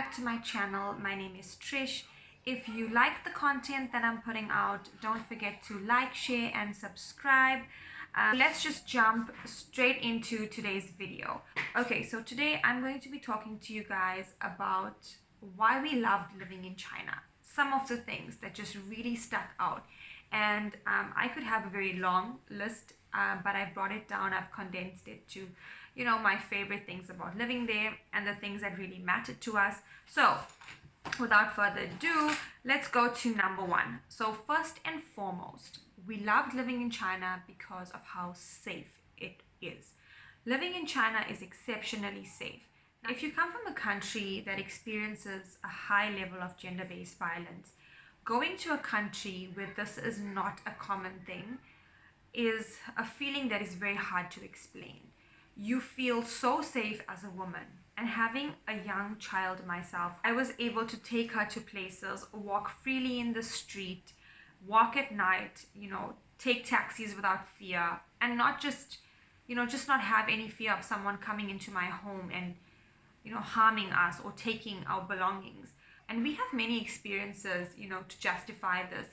back to my channel. My name is Trish. If you like the content that I'm putting out, don't forget to like, share and subscribe. Let's just jump straight into today's video. Okay, so today I'm going to be talking to you guys about why we loved living in China. Some of the things that just really stuck out. And I could have a very long list, but I've brought it down. I've condensed it to my favorite things about living there and the things that really mattered to us. So without further ado, let's go to number one. So first and foremost, we loved living in China because of how safe it is. Living in China is exceptionally safe. Now, if you come from a country that experiences a high level of gender-based violence, going to a country where this is not a common thing is a feeling that is very hard to explain. You feel so safe as a woman. And having a young child myself, I was able to take her to places, walk freely in the street, walk at night, take taxis without fear, and not just not have any fear of someone coming into my home and, harming us or taking our belongings. And we have many experiences, to justify this.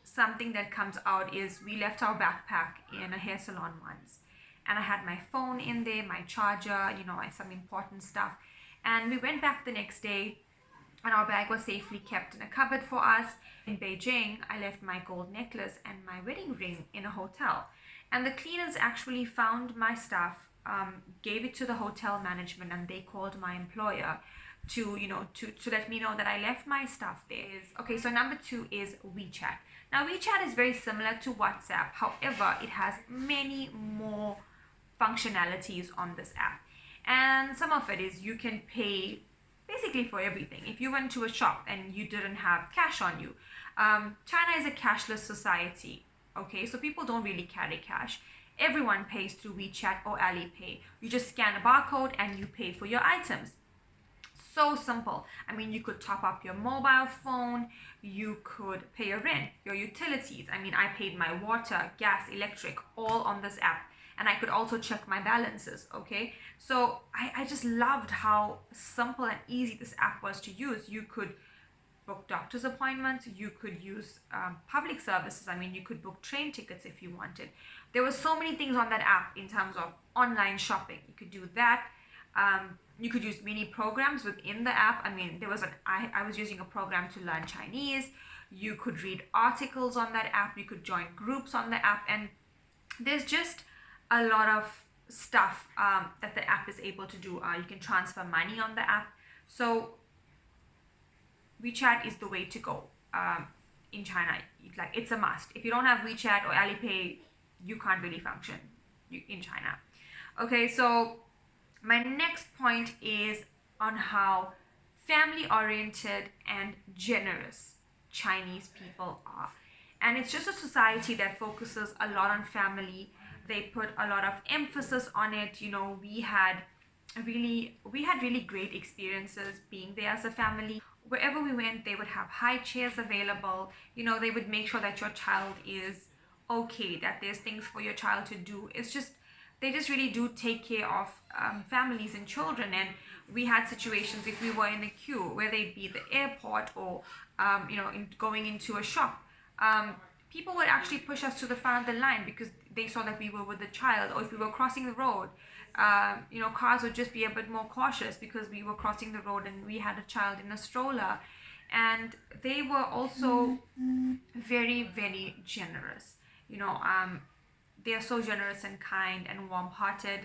Something that comes out is we left our backpack in a hair salon once. And I had my phone in there, my charger, some important stuff. And we went back the next day and our bag was safely kept in a cupboard for us. In Beijing, I left my gold necklace and my wedding ring in a hotel. And the cleaners actually found my stuff, gave it to the hotel management, and they called my employer to let me know that I left my stuff there. Okay, so number two is WeChat. Now WeChat is very similar to WhatsApp. However, it has many more functionalities on this app, and some of it is you can pay basically for everything. If you went to a shop and you didn't have cash on you, China is a cashless society. Okay, so people don't really carry cash. Everyone pays through WeChat or Alipay. You just scan a barcode and you pay for your items. So simple. I mean, you could top up your mobile phone, you could pay your rent, your utilities. I mean, I paid my water, gas, electric, all on this app. And I could also check my balances, okay? So I just loved how simple and easy this app was to use. You could book doctor's appointments, you could use public services. I mean, you could book train tickets if you wanted. There were so many things on that app in terms of online shopping. You could do that. You could use mini programs within the app. I mean, I was using a program to learn Chinese. You could read articles on that app. You could join groups on the app. And there's just a lot of stuff that the app is able to do. You can transfer money on the app. So WeChat is the way to go in China. It's a must. If you don't have WeChat or Alipay, you can't really function in China. Okay, so my next point is on how family-oriented and generous Chinese people are. And it's just a society that focuses a lot on family. They put a lot of emphasis on it. We had really great experiences being there as a family. Wherever we went, they would have high chairs available. They would make sure that your child is okay, that there's things for your child to do. They just really do take care of families and children. And we had situations, if we were in a queue, whether it be the airport or going into a shop, people would actually push us to the front of the line because they saw that we were with the child. Or if we were crossing the road, cars would just be a bit more cautious because we were crossing the road and we had a child in a stroller. And they were also very, very generous. They are so generous and kind and warm-hearted.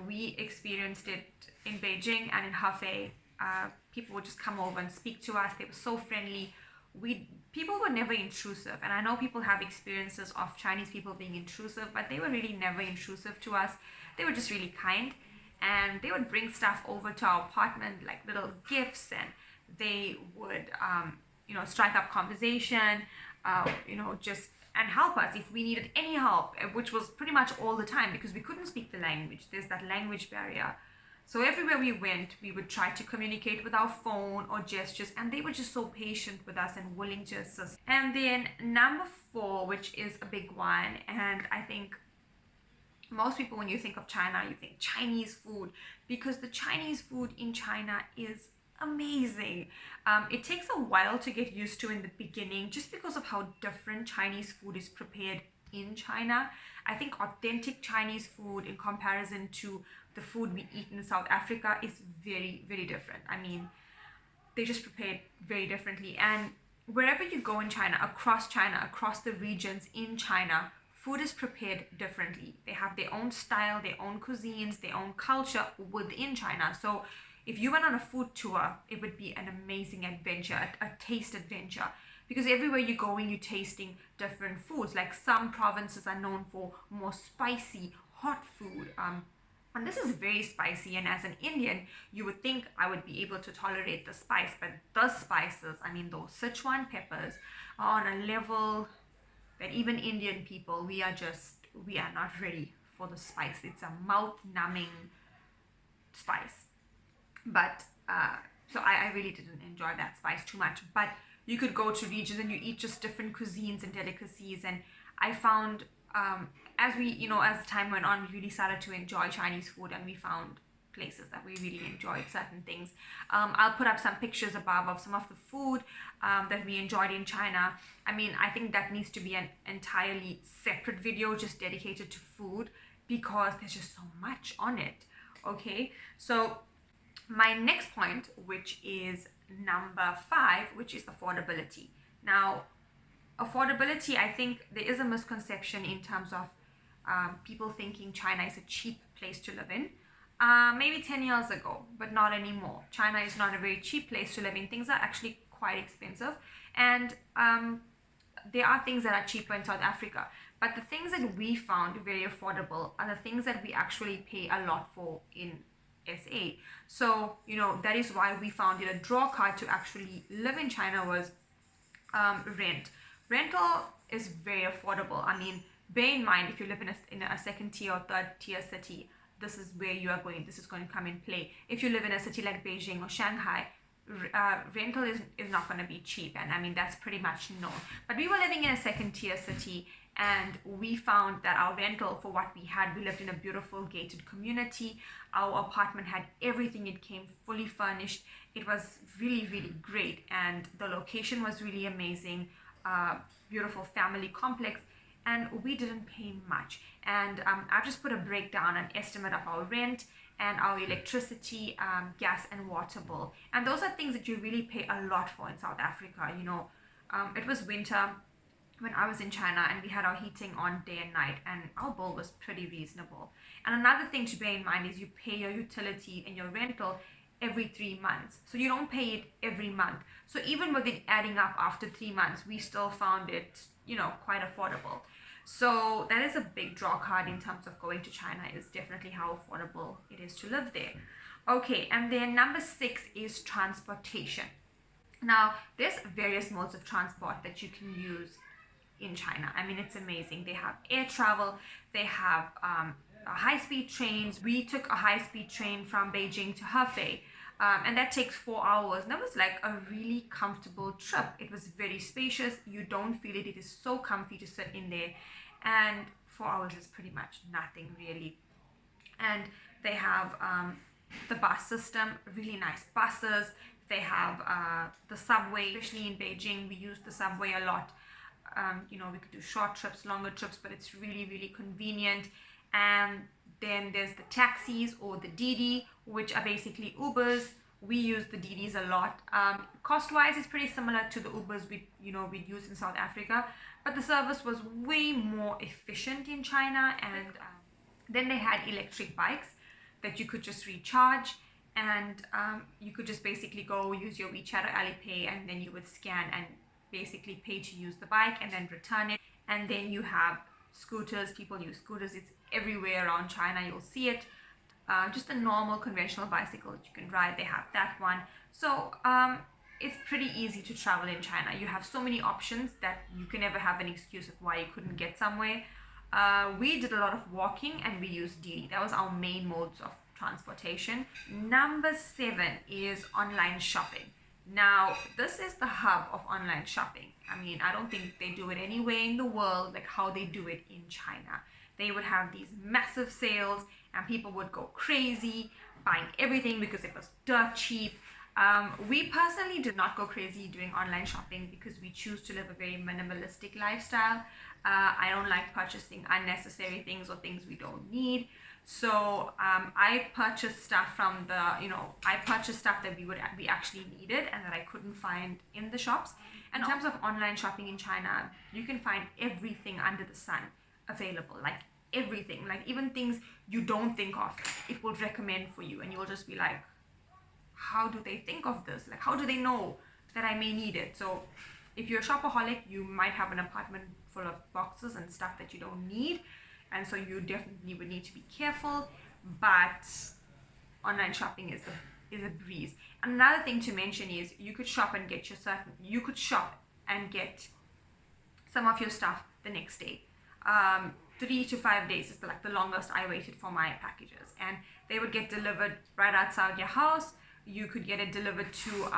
We experienced it in Beijing and in Hefei. People would just come over and speak to us. They were so friendly. People were never intrusive, and I know people have experiences of Chinese people being intrusive, but they were really never intrusive to us. They were just really kind, and they would bring stuff over to our apartment, like little gifts, and they would strike up conversation, and help us if we needed any help, which was pretty much all the time because we couldn't speak the language. There's that language barrier. So everywhere we went, we would try to communicate with our phone or gestures, and they were just so patient with us and willing to assist. And then number 4, which is a big one, and I think Most people, when you think of China, you think Chinese food, because the Chinese food in China is amazing. It takes a while to get used to in the beginning, just because of how different Chinese food is prepared in China. I think authentic Chinese food in comparison to the food we eat in South Africa is very, very different. I mean, they just prepare it very differently. And wherever you go in China, across the regions in China, food is prepared differently. They have their own style, their own cuisines, their own culture within China. So if you went on a food tour, it would be an amazing adventure, a taste adventure. Because everywhere you go in, you're tasting different foods. Like some provinces are known for more spicy, hot food. And this is very spicy, and as an Indian, you would think I would be able to tolerate the spice, but the spices, I mean, those Sichuan peppers are on a level that even Indian people, we are not ready for the spice. It's a mouth-numbing spice. But, so I really didn't enjoy that spice too much. But you could go to regions and you eat just different cuisines and delicacies, and I found as time went on, we really started to enjoy Chinese food, and we found places that we really enjoyed certain things. I'll put up some pictures above of some of the food that we enjoyed in China. I mean, I think that needs to be an entirely separate video just dedicated to food, because there's just so much on it. Okay, so my next point, which is number 5, which is affordability. Now, affordability, I think there is a misconception in terms of people thinking China is a cheap place to live in. Maybe 10 years ago, but not anymore. China is not a very cheap place to live in. Things are actually quite expensive, and there are things that are cheaper in South Africa. But the things that we found very affordable are the things that we actually pay a lot for in SA. So, that is why we found it a draw card to actually live in China was rent. Rental is very affordable. I mean, bear in mind, if you live in a second tier or third tier city, this is where you are going. This is going to come in play. If you live in a city like Beijing or Shanghai, rental is not going to be cheap. And I mean, that's pretty much known. But we were living in a second tier city, and we found that our rental for what we had, we lived in a beautiful gated community. Our apartment had everything. It came fully furnished. It was really, really great. And the location was really amazing. Beautiful family complex, and we didn't pay much. And I've just put a breakdown, an estimate of our rent and our electricity, gas and water bill. And those are things that you really pay a lot for in South Africa. It was winter when I was in China, and we had our heating on day and night, and our bill was pretty reasonable. And another thing to bear in mind is you pay your utility and your rental every 3 months. So you don't pay it every month. So even with it adding up after 3 months, we still found it, quite affordable. So that is a big draw card in terms of going to China, is definitely how affordable it is to live there. Okay, and then number 6 is transportation. Now, there's various modes of transport that you can use in China. I mean, it's amazing. They have air travel, they have high-speed trains. We took a high-speed train from Beijing to Hefei, and that takes 4 hours. And that was like a really comfortable trip. It was very spacious. You don't feel it. It is so comfy to sit in there, and 4 hours is pretty much nothing really. And they have the bus system, really nice buses. They have the subway, especially in Beijing. We use the subway a lot. We could do short trips, longer trips, but it's really, really convenient. And then there's the taxis or the Didi, which are basically Ubers. We use the Didis a lot. Cost-wise, it's pretty similar to the Ubers we'd use in South Africa, but the service was way more efficient in China. And then they had electric bikes that you could just recharge, and you could just basically go use your WeChat or Alipay, and then you would scan and basically pay to use the bike and then return it. And then you have scooters. People use scooters. It's everywhere around China. You'll see it. Just a normal conventional bicycle that you can ride, they have that one. So it's pretty easy to travel in China. You have so many options that you can never have an excuse of why you couldn't get somewhere. We did a lot of walking, and we used Didi. That was our main modes of transportation. Number 7 is online shopping. Now, this is the hub of online shopping. I mean, I don't think they do it anywhere in the world like how they do it in China. they would have these massive sales and people would go crazy buying everything because it was dirt cheap. We personally did not go crazy doing online shopping because we choose to live a very minimalistic lifestyle. I don't like purchasing unnecessary things or things we don't need. So I purchased stuff from I purchased stuff that we actually needed and that I couldn't find in the shops. And in terms of online shopping in China, you can find everything under the sun available, like everything, like even things you don't think of, it will recommend for you, and you'll just be like, how do they think of this? Like, how do they know that I may need it? So if you're a shopaholic, you might have an apartment full of boxes and stuff that you don't need, and so you definitely would need to be careful. But online shopping is a breeze. And another thing to mention is you could shop and get some of your stuff the next day. 3 to 5 days is the longest I waited for my packages, and they would get delivered right outside your house. You could get it delivered to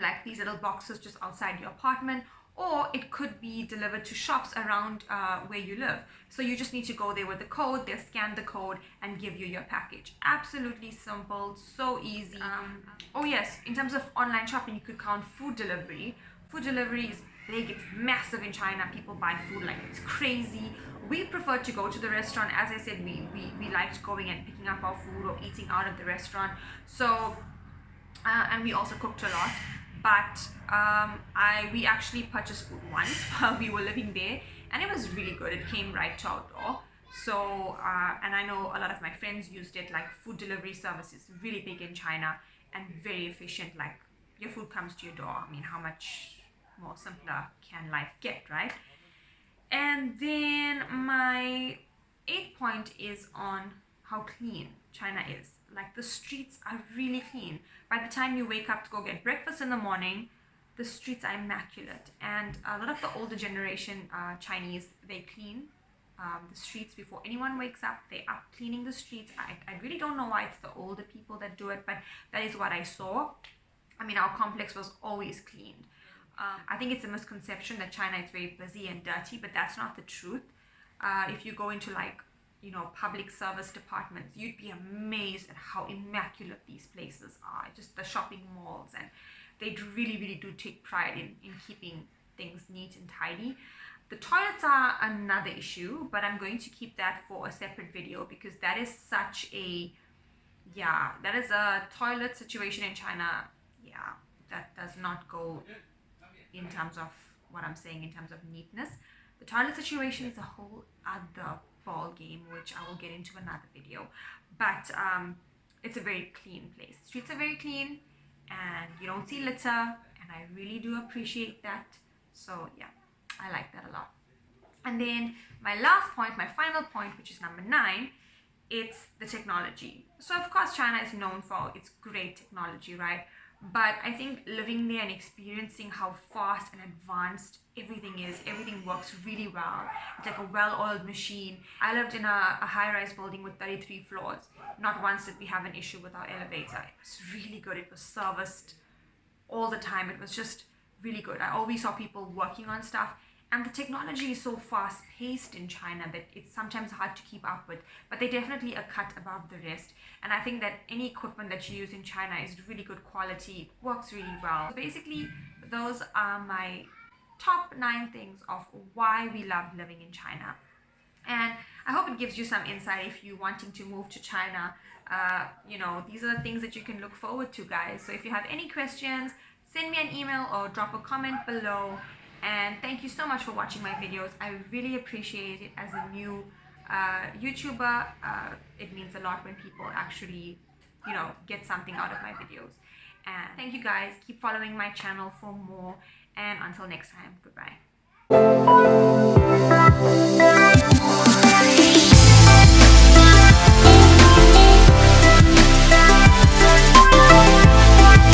like these little boxes just outside your apartment, or it could be delivered to shops around where you live. So you just need to go there with the code, they'll scan the code and give you your package. Absolutely simple, so easy. Oh yes, in terms of online shopping, you could count food delivery. Food delivery is big, it's massive in China. People buy food like it's crazy. We prefer to go to the restaurant. As I said, we liked going and picking up our food or eating out of the restaurant. So and we also cooked a lot. But we actually purchased food once while we were living there, and it was really good. It came right to our door. So and I know a lot of my friends used it. Like, food delivery service is really big in China and very efficient. Like, your food comes to your door. I mean, how much more simpler can life get, right? And then my 8th point is on how clean China is. Like, the streets are really clean. By the time you wake up to go get breakfast in the morning, the streets are immaculate. And a lot of the older generation Chinese, they clean the streets before anyone wakes up. They are cleaning the streets. I really don't know why it's the older people that do it, but that is what I saw. I mean, our complex was always cleaned. I think it's a misconception that China is very busy and dirty, but that's not the truth. If you go into public service departments, you'd be amazed at how immaculate these places are. Just the shopping malls, and they really, really do take pride in keeping things neat and tidy. The toilets are another issue, but I'm going to keep that for a separate video because that is that is a toilet situation in China. Yeah, that does not go in terms of what I'm saying in terms of neatness. The toilet situation is a whole other ball game, which I will get into another video. But it's a very clean place. Streets are very clean, and you don't see litter, and I really do appreciate that. So yeah, I like that a lot. And then my last point, my final point, which is number 9, it's the technology. So of course China is known for its great technology, right? But I think living there and experiencing how fast and advanced everything works really well. It's like a well-oiled machine. I lived in a high-rise building with 33 floors. Not once did we have an issue with our elevator. It was really good. It was serviced all the time. It was just really good. I always saw people working on stuff. And the technology is so fast-paced in China that it's sometimes hard to keep up with. But they're definitely a cut above the rest. And I think that any equipment that you use in China is really good quality. It works really well. So basically, those are my top 9 things of why we love living in China. And I hope it gives you some insight if you're wanting to move to China. These are the things that you can look forward to, guys. So if you have any questions, send me an email or drop a comment below. And thank you so much for watching my videos. I really appreciate it. As a new YouTuber, it means a lot when people actually, get something out of my videos. And thank you guys. Keep following my channel for more. And until next time, goodbye.